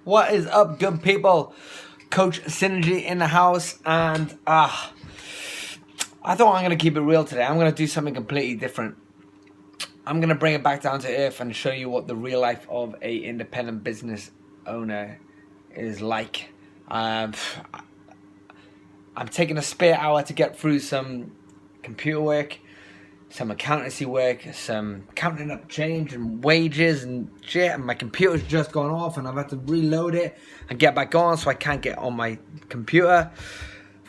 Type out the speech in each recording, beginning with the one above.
What is up, good people? Coach Synergy in the house, and I thought I'm gonna keep it real today. I'm gonna do something completely different. I'm gonna bring it back down to earth and show you what the real life of a independent business owner is like. I'm taking a spare hour to get through some computer work, some accountancy work, some counting up change and wages and shit, and my computer's just gone off and I've had to reload it and get back on, so I can't get on my computer.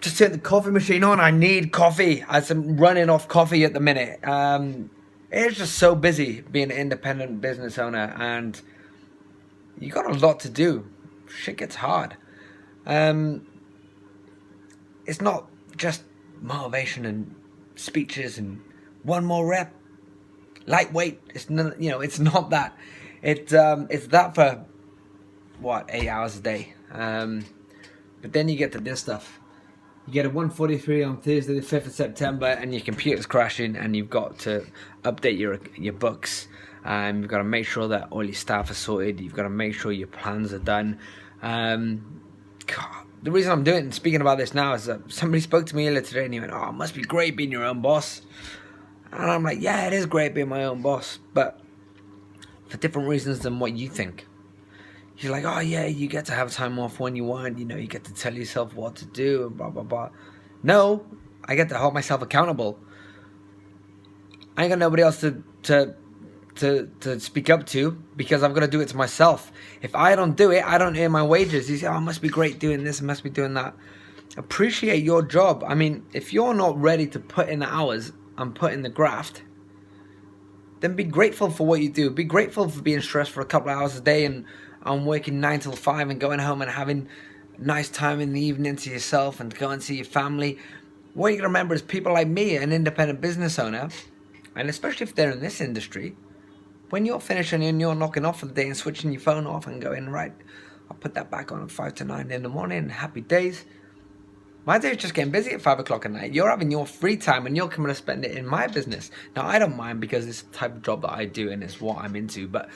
Just turned the coffee machine on. I need coffee as I'm running off coffee at the minute. It's just so busy being an independent business owner, and you got a lot to do. Shit gets hard. It's not just motivation and speeches and one more rep, lightweight. It's not, it's not that. It's that for what, 8 hours a day. But then you get to this stuff. You get a 1:43 on Thursday, the 5th of September, and your computer's crashing, and you've got to update your books. You've got to make sure that all your staff are sorted. You've got to make sure your plans are done. God, the reason I'm doing speaking about this now is that somebody spoke to me earlier today, and he went, "Oh, it must be great being your own boss." And I'm like, yeah, it is great being my own boss, but for different reasons than what you think. You're like, oh yeah, you get to have time off when you want, you get to tell yourself what to do, and blah, blah, blah. No, I get to hold myself accountable. I ain't got nobody else to speak up to, because I've got to do it to myself. If I don't do it, I don't earn my wages. You say, oh, it must be great doing this, it must be doing that. Appreciate your job. I mean, if you're not ready to put in the hours and put in the graft, then be grateful for what you do. Be grateful for being stressed for a couple of hours a day and working 9 till 5 and going home and having nice time in the evening to yourself and go and see your family. What you gotta remember is people like me, an independent business owner, and especially if they're in this industry, when you're finishing and you're knocking off for the day and switching your phone off and going, right, I'll put that back on at 5 to 9 in the morning, happy days. My day is just getting busy at 5 o'clock at night. You're having your free time and you're coming to spend it in my business. Now, I don't mind, because it's the type of job that I do and it's what I'm into. But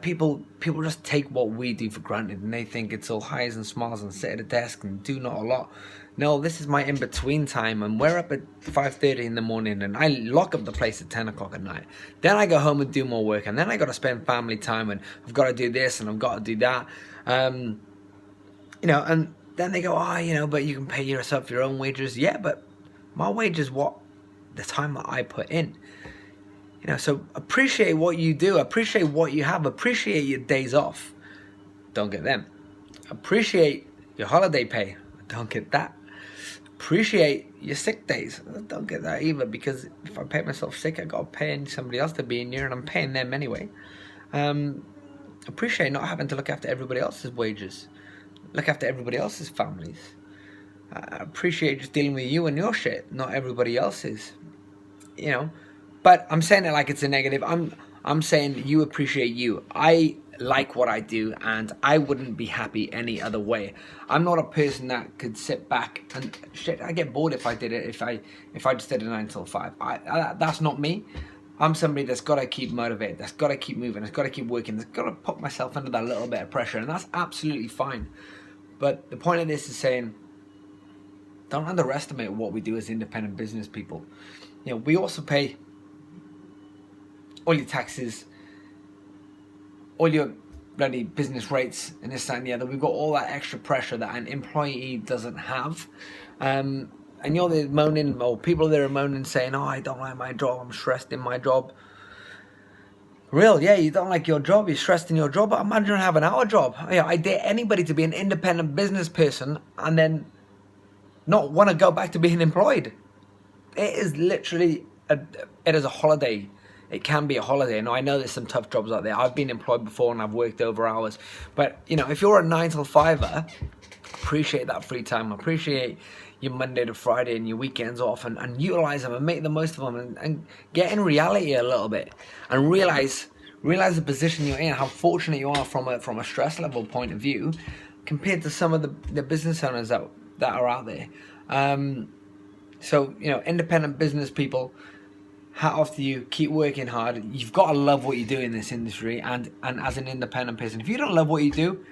people just take what we do for granted, and they think it's all highs and smiles and sit at a desk and do not a lot. No, this is my in-between time, and we're up at 5:30 in the morning, and I lock up the place at 10 o'clock at night. Then I go home and do more work, and then I got to spend family time, and I've got to do this and I've got to do that. And then they go, but you can pay yourself your own wages. Yeah, but my wage is what the time that I put in. So appreciate what you do. Appreciate what you have. Appreciate your days off. Don't get them. Appreciate your holiday pay. Don't get that. Appreciate your sick days. Don't get that either, because if I pay myself sick, I got to pay somebody else to be in here, and I'm paying them anyway. Appreciate not having to look after everybody else's wages. Look after everybody else's families. I appreciate just dealing with you and your shit, not everybody else's. But I'm saying it like it's a negative. I'm saying you appreciate you. I like what I do, and I wouldn't be happy any other way. I'm not a person that could sit back and shit. I get bored if I did it. If I just did a 9 till 5. That's not me. I'm somebody that's got to keep motivated, that's got to keep moving, that's got to keep working, that's got to put myself under that little bit of pressure, and that's absolutely fine. But the point of this is saying, don't underestimate what we do as independent business people. We also pay all your taxes, all your bloody business rates, and this, that, and the other. We've got all that extra pressure that an employee doesn't have. And you're there moaning, or people there are moaning, saying, oh, I don't like my job, I'm stressed in my job. Yeah, you don't like your job, you're stressed in your job, but imagine having our job. I dare anybody to be an independent business person and then not want to go back to being employed. It is literally, it is a holiday. It can be a holiday. Now, I know there's some tough jobs out there. I've been employed before and I've worked over hours. But, if you're a 9 till 5er, appreciate that free time. Appreciate your Monday to Friday and your weekends off, and utilize them and make the most of them, and get in reality a little bit and realize the position you're in, how fortunate you are from a stress level point of view compared to some of the business owners that are out there. So, independent business people, hat off to you. Keep working hard. You've got to love what you do in this industry, and as an independent person, if you don't love what you do,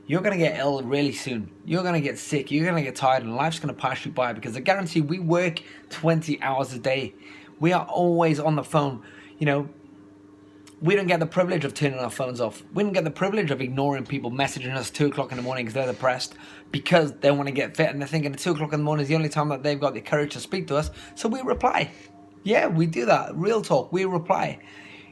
you're going to get ill really soon. You're going to get sick. You're going to get tired, and life's going to pass you by, because I guarantee we work 20 hours a day. We are always on the phone. You know, we don't get the privilege of turning our phones off. We don't get the privilege of ignoring people messaging us 2 o'clock in the morning because they're depressed, because they want to get fit, and they're thinking 2 o'clock in the morning is the only time that they've got the courage to speak to us. So we reply. Yeah, we do that. Real talk. We reply.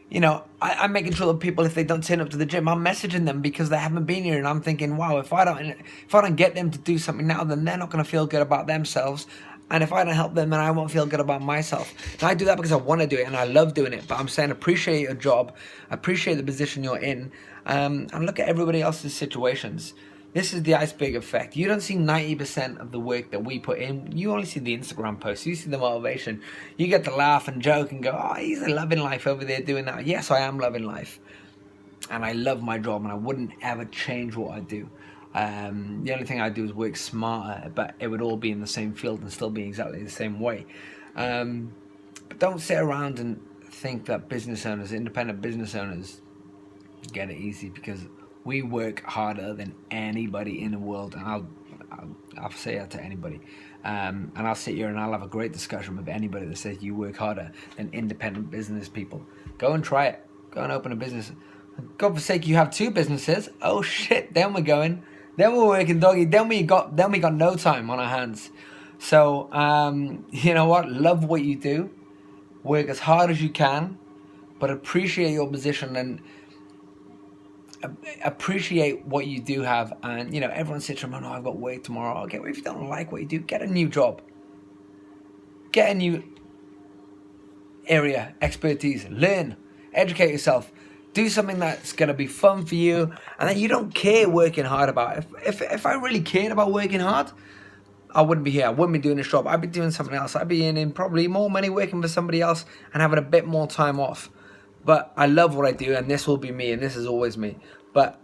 You know, I'm making sure that people, if they don't turn up to the gym, I'm messaging them because they haven't been here, and I'm thinking, wow, if I don't get them to do something now, then they're not going to feel good about themselves, and if I don't help them, then I won't feel good about myself. And I do that because I want to do it, and I love doing it. But I'm saying, appreciate your job, appreciate the position you're in, and look at everybody else's situations. This is the iceberg effect. You don't see 90% of the work that we put in. You only see the Instagram posts. You see the motivation. You get to laugh and joke and go, oh, he's loving life over there doing that. Yes, I am loving life. And I love my job, and I wouldn't ever change what I do. The only thing I do is work smarter, but it would all be in the same field and still be exactly the same way. But don't sit around and think that business owners, independent business owners, get it easy, because we work harder than anybody in the world, and I'll say that to anybody. And I'll sit here and I'll have a great discussion with anybody that says you work harder than independent business people. Go and try it. Go and open a business. God forsake, you have 2 businesses. Oh shit, then we're going. Then we're working doggy. Then we got no time on our hands. So you know what? Love what you do. Work as hard as you can, but appreciate your position and appreciate what you do have. And you know, everyone sits around, oh, I've got work tomorrow. Okay, well, if you don't like what you do, get a new job, get a new area, expertise, learn, educate yourself, do something that's going to be fun for you and that you don't care working hard about. If I really cared about working hard, I wouldn't be here. I wouldn't be doing this job. I'd be doing something else. I'd be in probably more money working for somebody else and having a bit more time off. But I love what I do, and this will be me, and this is always me. But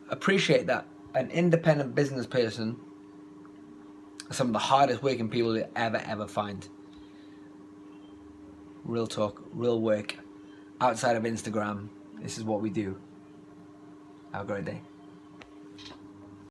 appreciate that. An independent business person are some of the hardest working people you'll ever find. Real talk, real work. Outside of Instagram, this is what we do. Have a great day.